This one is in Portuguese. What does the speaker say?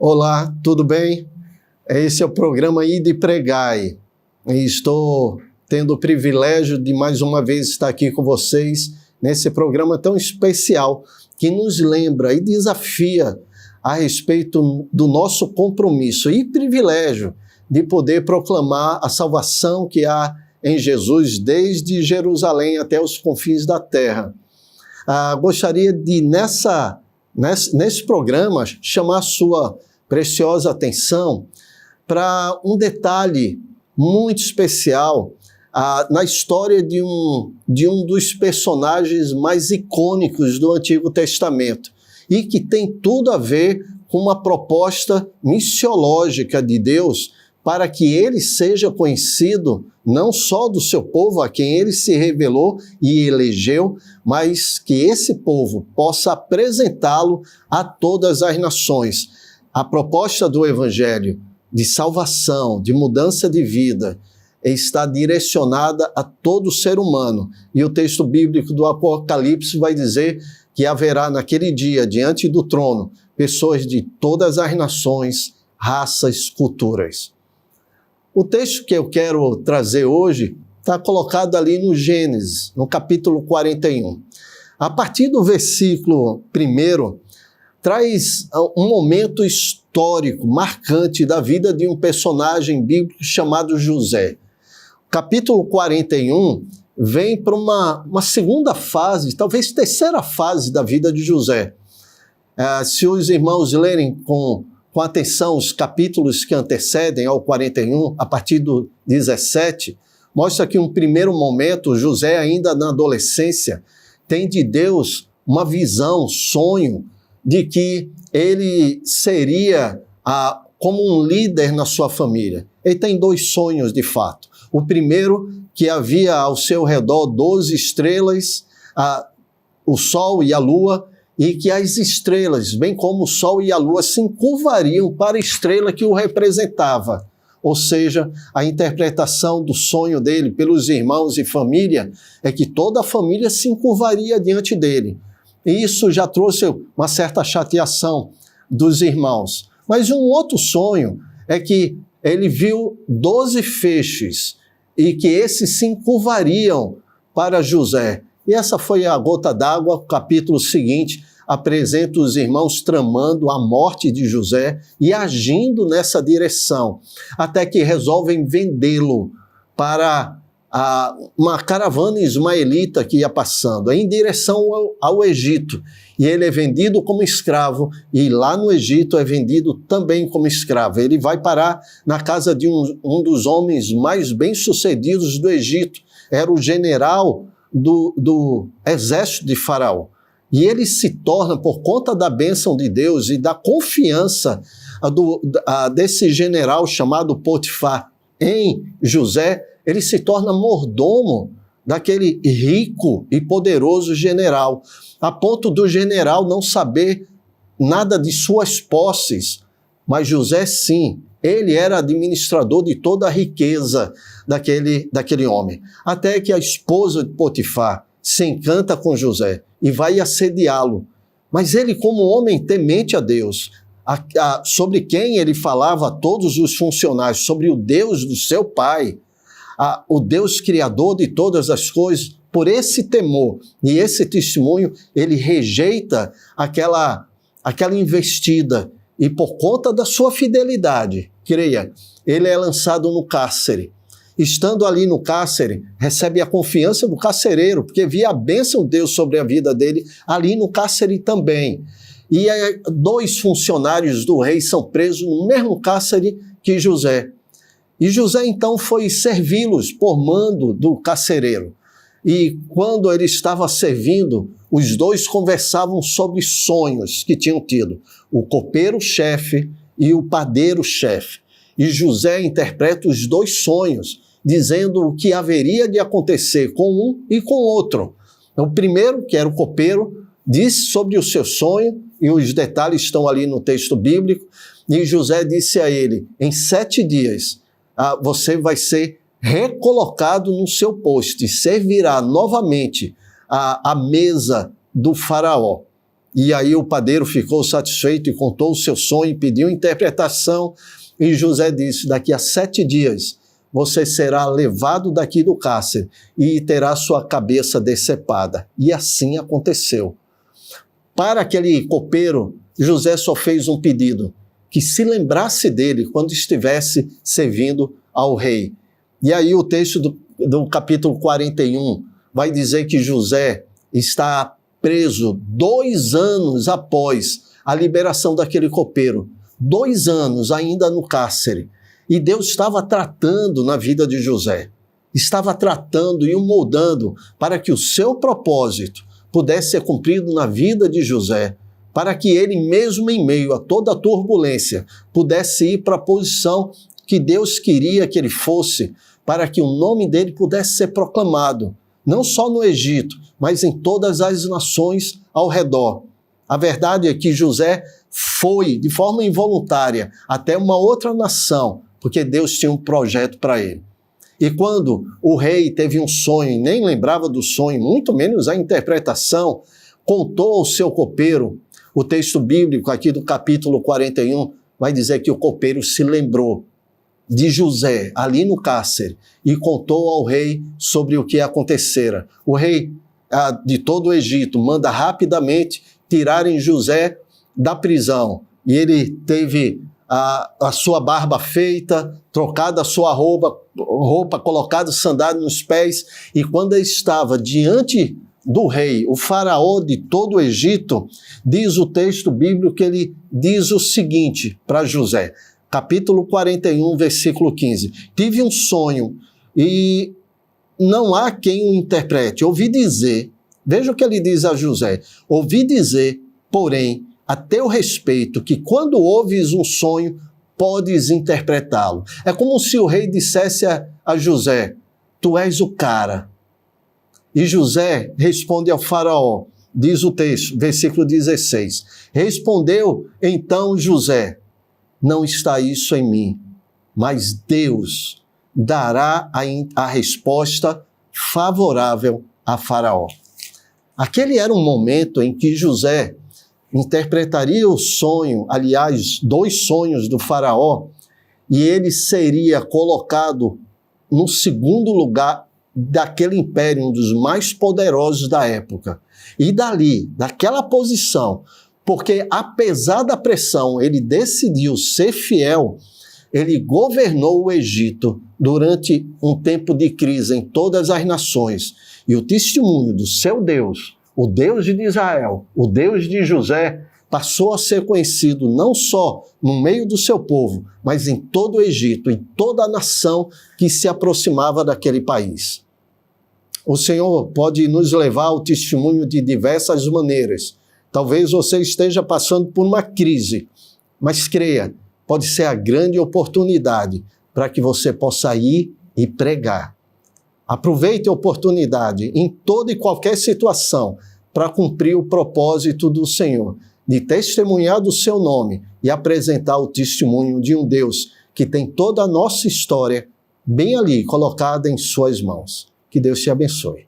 Olá, tudo bem? Esse é o programa Ide e Pregai. E estou tendo o privilégio de mais uma vez estar aqui com vocês nesse programa tão especial que nos lembra e desafia a respeito do nosso compromisso e privilégio de poder proclamar a salvação que há em Jesus desde Jerusalém até os confins da terra. Gostaria de, nesse programa, chamar a sua preciosa atenção para um detalhe muito especial na história de um dos personagens mais icônicos do Antigo Testamento e que tem tudo a ver com uma proposta missiológica de Deus para que ele seja conhecido não só do seu povo, a quem ele se revelou e elegeu, mas que esse povo possa apresentá-lo a todas as nações. A proposta do Evangelho de salvação, de mudança de vida, está direcionada a todo ser humano. E o texto bíblico do Apocalipse vai dizer que haverá naquele dia, diante do trono, pessoas de todas as nações, raças, culturas. O texto que eu quero trazer hoje está colocado ali no Gênesis, no capítulo 41. A partir do versículo 1, traz um momento histórico, marcante da vida de um personagem bíblico chamado José. O capítulo 41 vem para uma segunda fase, talvez terceira fase da vida de José. Se os irmãos lerem com atenção os capítulos que antecedem ao 41, a partir do 17, mostra que um primeiro momento, José ainda na adolescência, tem de Deus uma visão, sonho, de que ele seria como um líder na sua família. Ele tem dois sonhos de fato. O primeiro, que havia ao seu redor 12 estrelas, o sol e a lua, e que as estrelas, bem como o sol e a lua, se encurvariam para a estrela que o representava. Ou seja, a interpretação do sonho dele pelos irmãos e família é que toda a família se encurvaria diante dele. E isso já trouxe uma certa chateação dos irmãos. Mas um outro sonho é que ele viu 12 feixes e que esses se encurvariam para José. E essa foi a gota d'água. O capítulo seguinte apresenta os irmãos tramando a morte de José e agindo nessa direção, até que resolvem vendê-lo para uma caravana ismaelita que ia passando, em direção ao Egito. E ele é vendido como escravo, e lá no Egito é vendido também como escravo. Ele vai parar na casa de um dos homens mais bem-sucedidos do Egito. Era o general do exército de Faraó. E ele se torna, por conta da bênção de Deus e da confiança desse general chamado Potifar em José, ele se torna mordomo daquele rico e poderoso general, a ponto do general não saber nada de suas posses, mas José sim, ele era administrador de toda a riqueza daquele homem. Até que a esposa de Potifar se encanta com José e vai assediá-lo. Mas ele, como homem temente a Deus, sobre quem ele falava a todos os funcionários, sobre o Deus do seu pai, o Deus criador de todas as coisas, por esse temor e esse testemunho, ele rejeita aquela investida. E por conta da sua fidelidade, creia, ele é lançado no cárcere. Estando ali no cárcere, recebe a confiança do carcereiro, porque via a bênção de Deus sobre a vida dele ali no cárcere também. E 2 funcionários do rei são presos no mesmo cárcere que José. E José então foi servi-los por mando do carcereiro. E quando ele estava servindo, os 2 conversavam sobre sonhos que tinham tido. O copeiro-chefe e o padeiro-chefe. E José interpreta os 2 sonhos, dizendo o que haveria de acontecer com um e com o outro. O primeiro, que era o copeiro, disse sobre o seu sonho, e os detalhes estão ali no texto bíblico, e José disse a ele, em 7 dias, você vai ser recolocado no seu posto e servirá novamente à mesa do faraó. E aí o padeiro ficou satisfeito e contou o seu sonho, pediu interpretação. E José disse: daqui a 7 dias você será levado daqui do cárcere e terá sua cabeça decepada. E assim aconteceu. Para aquele copeiro, José só fez um pedido: que se lembrasse dele quando estivesse servindo ao rei. E aí o texto do capítulo 41 vai dizer que José está preso 2 anos após a liberação daquele copeiro. 2 anos ainda no cárcere. E Deus estava tratando na vida de José. Estava tratando e o moldando para que o seu propósito pudesse ser cumprido na vida de José, para que ele, mesmo em meio a toda a turbulência, pudesse ir para a posição que Deus queria que ele fosse, para que o nome dele pudesse ser proclamado, não só no Egito, mas em todas as nações ao redor. A verdade é que José foi, de forma involuntária, até uma outra nação, porque Deus tinha um projeto para ele. E quando o rei teve um sonho e nem lembrava do sonho, muito menos a interpretação, contou ao seu copeiro. O texto bíblico aqui do capítulo 41 vai dizer que o copeiro se lembrou de José ali no cárcere e contou ao rei sobre o que acontecera. O rei de todo o Egito manda rapidamente tirarem José da prisão e ele teve a sua barba feita, trocada a sua roupa, colocado sandália nos pés, e quando ele estava diante do rei, o faraó de todo o Egito, diz o texto bíblico que ele diz o seguinte para José, capítulo 41, versículo 15, tive um sonho e não há quem o interprete, ouvi dizer, veja o que ele diz a José, ouvi dizer, porém, a teu respeito, que quando ouves um sonho, podes interpretá-lo. É como se o rei dissesse a José, tu és o cara. E José responde ao faraó, diz o texto, versículo 16, respondeu então José, não está isso em mim, mas Deus dará a resposta favorável a faraó. Aquele era um momento em que José interpretaria o sonho, aliás, 2 sonhos do faraó, e ele seria colocado no segundo lugar daquele império, um dos mais poderosos da época. E dali, daquela posição, porque apesar da pressão, ele decidiu ser fiel, ele governou o Egito durante um tempo de crise em todas as nações. E o testemunho do seu Deus, o Deus de Israel, o Deus de José, passou a ser conhecido não só no meio do seu povo, mas em todo o Egito, em toda a nação que se aproximava daquele país. O Senhor pode nos levar ao testemunho de diversas maneiras. Talvez você esteja passando por uma crise, mas creia, pode ser a grande oportunidade para que você possa ir e pregar. Aproveite a oportunidade em toda e qualquer situação para cumprir o propósito do Senhor, de testemunhar do seu nome e apresentar o testemunho de um Deus que tem toda a nossa história bem ali colocada em suas mãos. Que Deus te abençoe.